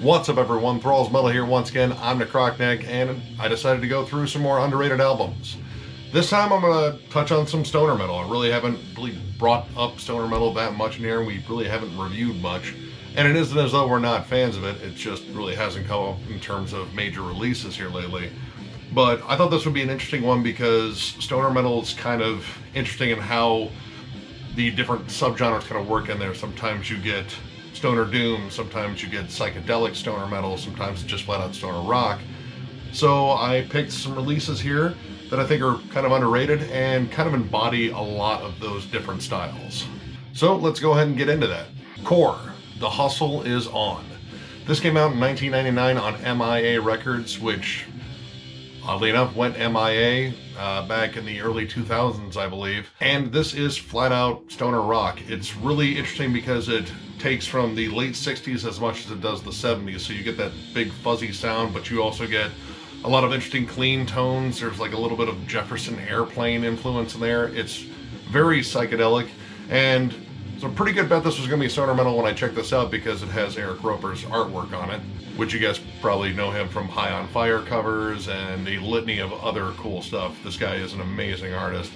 What's up everyone, Thralls Metal here once again. I'm the Crockneck and I decided to go through some more underrated albums. This time I'm going to touch on some stoner metal. I really haven't brought up stoner metal that much in here, and we really haven't reviewed much. And it isn't as though we're not fans of it, it just really hasn't come up in terms of major releases here lately. But I thought this would be an interesting one because stoner metal is kind of interesting in how the different subgenres kind of work in there. Sometimes you get stoner doom, sometimes you get psychedelic stoner metal, sometimes just flat out stoner rock. So I picked some releases here that I think are kind of underrated and kind of embody a lot of those different styles. So let's go ahead and get into that. Core, The Hustle Is On. This came out in 1999 on MIA Records, which oddly enough went MIA back in the early 2000s, I believe. And this is flat out stoner rock. It's really interesting because it takes from the late 60s as much as it does the 70s. So you get that big fuzzy sound, but you also get a lot of interesting clean tones. There's like a little bit of Jefferson Airplane influence in there. It's very psychedelic, and so I'm pretty good bet this was going to be stoner metal when I checked this out because it has Eric Roper's artwork on it, which you guys probably know him from High on Fire covers and a litany of other cool stuff. This guy is an amazing artist.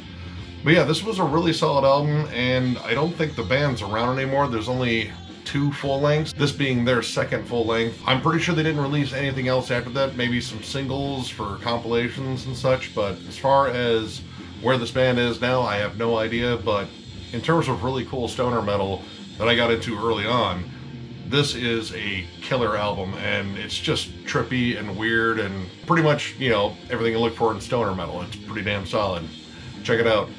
But yeah, this was a really solid album, and I don't think the band's around anymore. There's only 2 full lengths, this being their second full length. I'm pretty sure they didn't release anything else after that, maybe some singles for compilations and such, but as far as where this band is now, I have no idea. But in terms of really cool stoner metal that I got into early on, this is a killer album, and it's just trippy and weird and pretty much, you know, everything you look for in stoner metal. It's pretty damn solid. Check it out.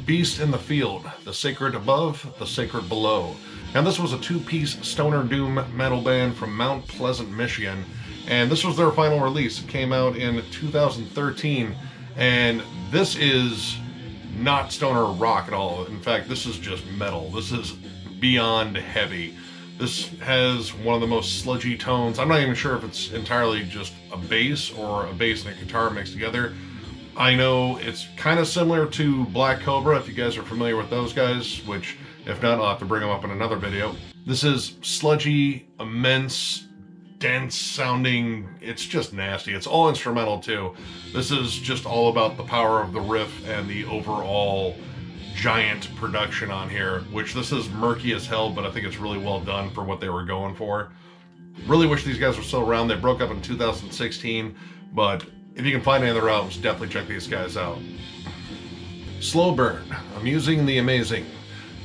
Beast in the Field, The Sacred Above, The Sacred Below. Now this was a 2-piece stoner doom metal band from Mount Pleasant, Michigan, and this was their final release. It came out in 2013, and this is not stoner rock at all. In fact, this is just metal. This is beyond heavy. This has one of the most sludgy tones. I'm not even sure if it's entirely just a bass or a bass and a guitar mixed together. I know it's kind of similar to Black Cobra, if you guys are familiar with those guys, which if not, I'll have to bring them up in another video. This is sludgy, immense, dense sounding. It's just nasty. It's all instrumental too. This is just all about the power of the riff and the overall giant production on here, which this is murky as hell, but I think it's really well done for what they were going for. Really wish these guys were still around. They broke up in 2016, but if you can find any of their albums, definitely check these guys out. Slow Burn, Amusing the Amazing.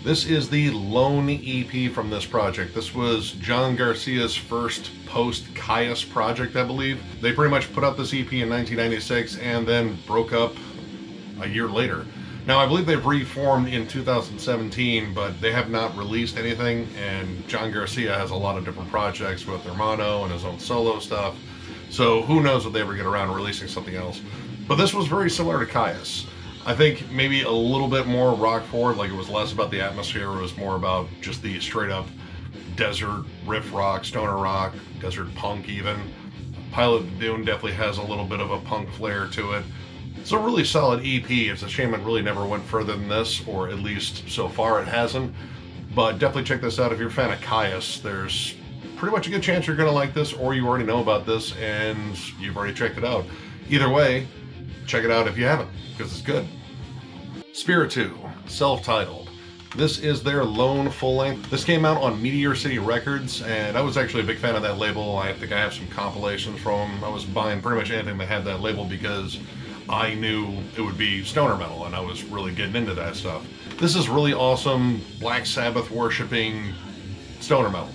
This is the lone EP from this project. This was John Garcia's first post-Caius project, I believe. They pretty much put out this EP in 1996 and then broke up a year later. Now, I believe they've reformed in 2017, but they have not released anything, and John Garcia has a lot of different projects with Hermano and his own solo stuff. So who knows if they ever get around to releasing something else. But this was very similar to Caius. I think maybe a little bit more rock forward, like it was less about the atmosphere, it was more about just the straight up desert riff rock, stoner rock, desert punk even. Pilot of Dune definitely has a little bit of a punk flair to it. It's a really solid EP. It's a shame it really never went further than this, or at least so far it hasn't. But definitely check this out if you're a fan of Caius. There's pretty much a good chance you're going to like this, or you already know about this and you've already checked it out. Either way, check it out if you haven't, because it's good. Spiritu, self-titled. This is their lone full-length. This came out on Meteor City Records, and I was actually a big fan of that label. I think I have some compilations from them. I was buying pretty much anything that had that label because I knew it would be stoner metal, and I was really getting into that stuff. This is really awesome Black Sabbath worshipping stoner metal.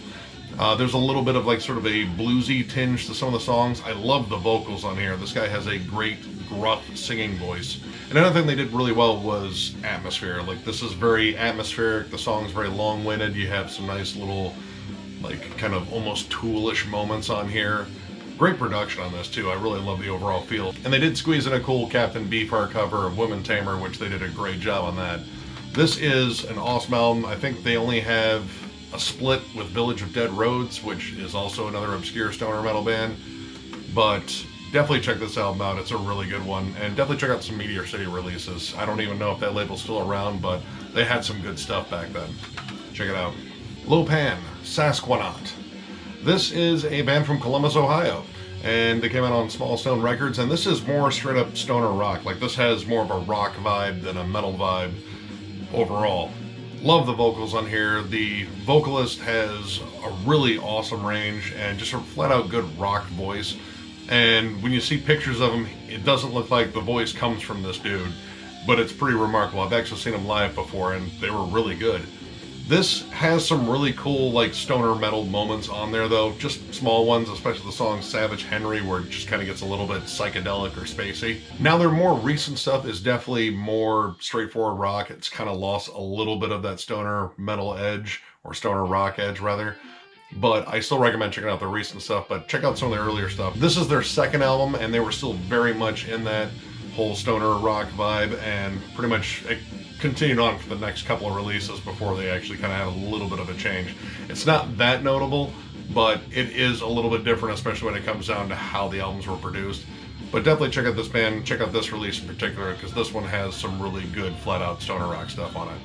There's a little bit of like sort of a bluesy tinge to some of the songs. I love the vocals on here. This guy has a great gruff singing voice. And another thing they did really well was atmosphere. Like, this is very atmospheric. The song's very long-winded. You have some nice little, like, kind of almost Tool-ish moments on here. Great production on this too. I really love the overall feel. And they did squeeze in a cool Captain Beefheart cover of Woman Tamer, which they did a great job on that. This is an awesome album. I think they only have a split with Village of Dead Roads, which is also another obscure stoner metal band. But definitely check this album out. It's a really good one. And definitely check out some Meteor City releases. I don't even know if that label's still around, but they had some good stuff back then. Check it out. Lopan Sasquanaut. This is a band from Columbus, Ohio, and they came out on Small Stone Records, and this is more straight up stoner rock. Like, this has more of a rock vibe than a metal vibe overall. Love the vocals on here. The vocalist has a really awesome range and just a flat out good rock voice. And when you see pictures of him, it doesn't look like the voice comes from this dude, but it's pretty remarkable. I've actually seen him live before, and they were really good. This has some really cool, like, stoner metal moments on there, though. Just small ones, especially the song Savage Henry, where it just kind of gets a little bit psychedelic or spacey. Now, their more recent stuff is definitely more straightforward rock. It's kind of lost a little bit of that stoner metal edge, or stoner rock edge, rather. But I still recommend checking out their recent stuff, but check out some of their earlier stuff. This is their second album, and they were still very much in that whole stoner rock vibe, and pretty much it continued on for the next couple of releases before they actually kind of had a little bit of a change. It's not that notable, but it is a little bit different, especially when it comes down to how the albums were produced. But definitely check out this band, check out this release in particular, because this one has some really good flat-out stoner rock stuff on it.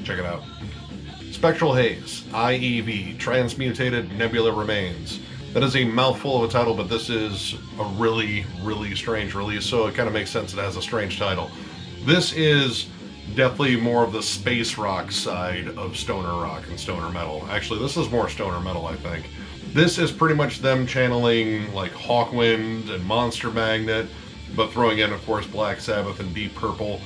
Check it out. Spectral Haze, IEV, Transmutated, Nebula Remains. That is a mouthful of a title, but this is a really, really strange release, so it kind of makes sense it has a strange title. This is definitely more of the space rock side of stoner rock and stoner metal. Actually, this is more stoner metal, I think. This is pretty much them channeling like Hawkwind and Monster Magnet, but throwing in, of course, Black Sabbath and Deep Purple.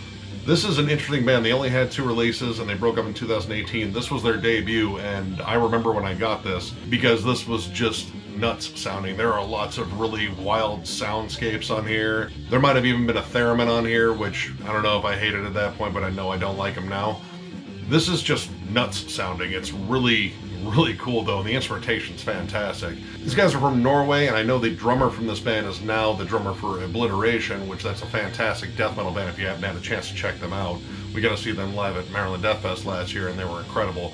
This is an interesting band. They only had 2 releases and they broke up in 2018. This was their debut, and I remember when I got this because this was just nuts sounding. There are lots of really wild soundscapes on here. There might have even been a theremin on here, which I don't know if I hated at that point, but I know I don't like them now. This is just nuts sounding. It's really, really cool though, and the instrumentation's fantastic. These guys are from Norway, and I know the drummer from this band is now the drummer for Obliteration, which that's a fantastic death metal band if you haven't had a chance to check them out. We got to see them live at Maryland Death Fest last year, and they were incredible.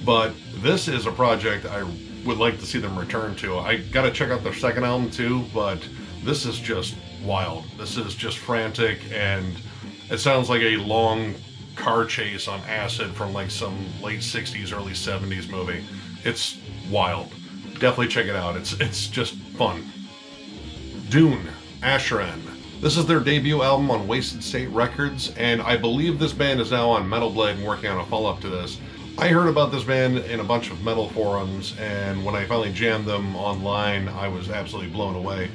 But this is a project I would like to see them return to. I got to check out their second album too, but this is just wild. This is just frantic, and it sounds like a long car chase on acid from like some late 60s, early 70s movie. It's wild. Definitely check it out. It's just fun. Dvne Asheran. This is their debut album on Wasted State Records, and I believe this band is now on Metal Blade and working on a follow-up to this. I heard about this band in a bunch of metal forums, and when I finally jammed them online, I was absolutely blown away.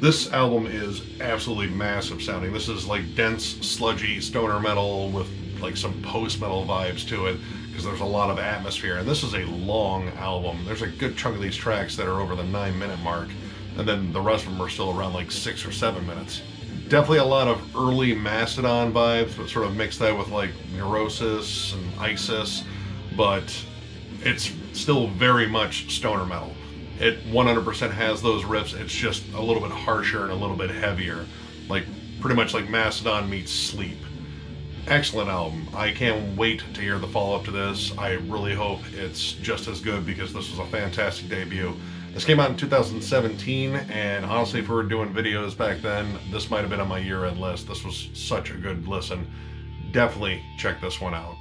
This album is absolutely massive sounding. This is like dense, sludgy stoner metal with like some post-metal vibes to it, because there's a lot of atmosphere, and this is a long album. There's a good chunk of these tracks that are over the 9-minute mark, and then the rest of them are still around like 6 or 7 minutes. Definitely a lot of early Mastodon vibes, but sort of mix that with like Neurosis and Isis, but it's still very much stoner metal. It 100% has those riffs. It's just a little bit harsher and a little bit heavier, like pretty much like Mastodon meets Sleep. Excellent album. I can't wait to hear the follow-up to this. I really hope it's just as good, because this was a fantastic debut. This came out in 2017, and honestly, if we were doing videos back then, this might have been on my year-end list. This was such a good listen. Definitely check this one out.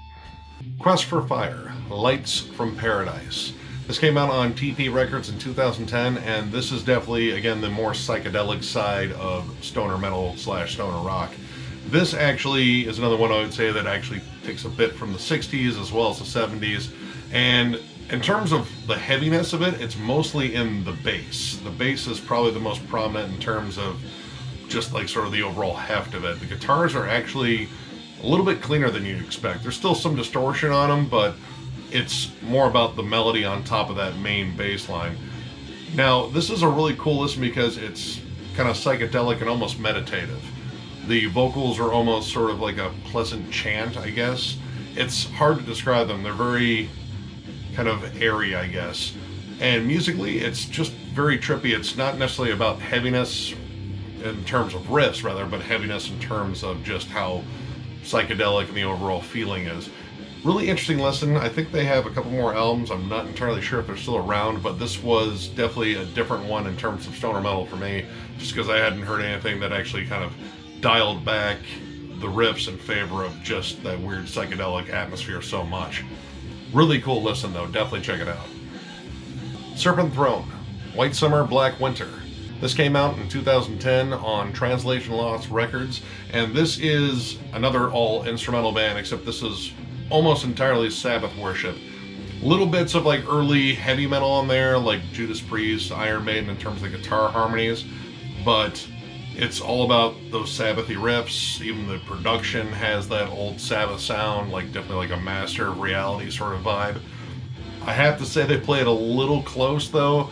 Quest for Fire, Lights from Paradise. This came out on TP Records in 2010, and this is definitely, again, the more psychedelic side of stoner metal / stoner rock. This actually is another one I would say that actually takes a bit from the 60s as well as the 70s. And in terms of the heaviness of it, it's mostly in the bass. The bass is probably the most prominent in terms of just like sort of the overall heft of it. The guitars are actually a little bit cleaner than you'd expect. There's still some distortion on them, but it's more about the melody on top of that main bass line. Now, this is a really cool listen because it's kind of psychedelic and almost meditative. The vocals are almost sort of like a pleasant chant, I guess. It's hard to describe them. They're very kind of airy, I guess. And musically, it's just very trippy. It's not necessarily about heaviness in terms of riffs, rather, but heaviness in terms of just how psychedelic and the overall feeling is. Really interesting listen. I think they have a couple more albums. I'm not entirely sure if they're still around, but this was definitely a different one in terms of stoner metal for me, just because I hadn't heard anything that actually kind of dialed back the riffs in favor of just that weird psychedelic atmosphere so much. Really cool listen though, definitely check it out. Serpent Throne, White Summer, Black Winter. This came out in 2010 on Translation Lost Records, and this is another all-instrumental band, except this is almost entirely Sabbath worship. Little bits of like early heavy metal on there, like Judas Priest, Iron Maiden in terms of the guitar harmonies, but it's all about those Sabbathy riffs. Even the production has that old Sabbath sound, like definitely like a Master of Reality sort of vibe. I have to say they play it a little close though.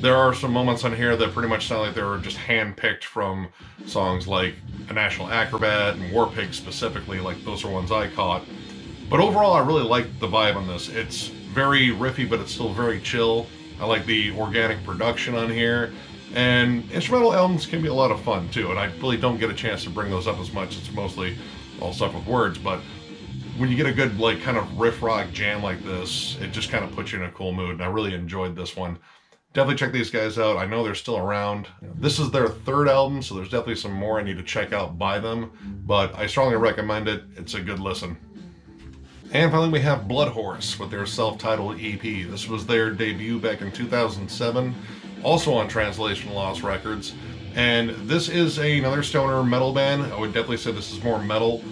There are some moments on here that pretty much sound like they were just hand-picked from songs like A National Acrobat and War Pig specifically, like those are ones I caught. But overall, I really like the vibe on this. It's very riffy, but it's still very chill. I like the organic production on here. And instrumental albums can be a lot of fun too, and I really don't get a chance to bring those up as much. It's mostly all stuff with words, but when you get a good like kind of riff rock jam like this, it just kind of puts you in a cool mood, and I really enjoyed this one. Definitely check these guys out. I know they're still around. This is their third album, so there's definitely some more I need to check out by them, but I strongly recommend it. It's a good listen. And finally we have Bloodhorse with their self-titled EP. This was their debut back in 2007, also on Translation Lost Records. And this is another stoner metal band. I would definitely say this is more metal,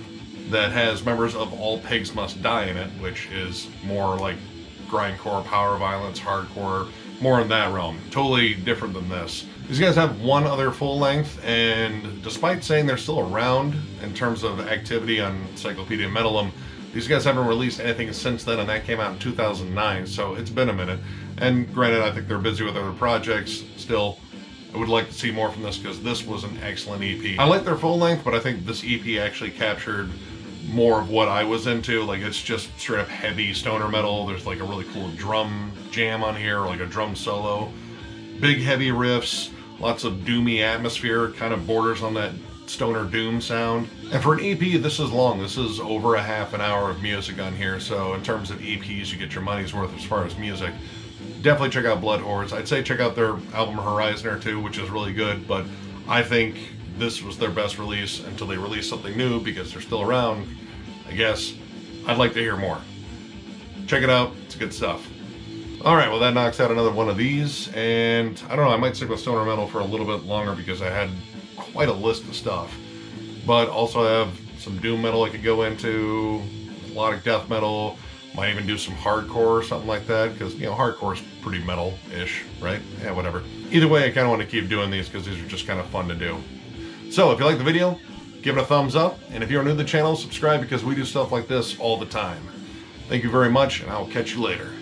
that has members of All Pigs Must Die in it, which is more like grindcore, power violence, hardcore, more in that realm. Totally different than this. These guys have one other full length, and despite saying they're still around in terms of activity on Encyclopedia Metalum, these guys haven't released anything since then, and that came out in 2009, so it's been a minute. And granted, I think they're busy with other projects. Still, I would like to see more from this because this was an excellent EP. I like their full length, but I think this EP actually captured more of what I was into. Like, it's just straight up heavy stoner metal. There's like a really cool drum jam on here, like a drum solo. Big heavy riffs, lots of doomy atmosphere, kind of borders on that stoner doom sound. And for an EP, this is long. This is over a half an hour of music on here, so in terms of EPs, you get your money's worth as far as music. Definitely check out Bloodhorse. I'd say check out their album Horizon too, which is really good, but I think this was their best release until they release something new, because they're still around, I guess. I'd like to hear more. Check it out, it's good stuff. Alright, well that knocks out another one of these, and I don't know, I might stick with stoner metal for a little bit longer because I had quite a list of stuff. But also I have some doom metal I could go into, a lot of death metal, might even do some hardcore or something like that, because, you know, hardcore is pretty metal-ish, right? Yeah, whatever. Either way, I kind of want to keep doing these because these are just kind of fun to do. So, if you like the video, give it a thumbs up, and if you're new to the channel, subscribe because we do stuff like this all the time. Thank you very much, and I will catch you later.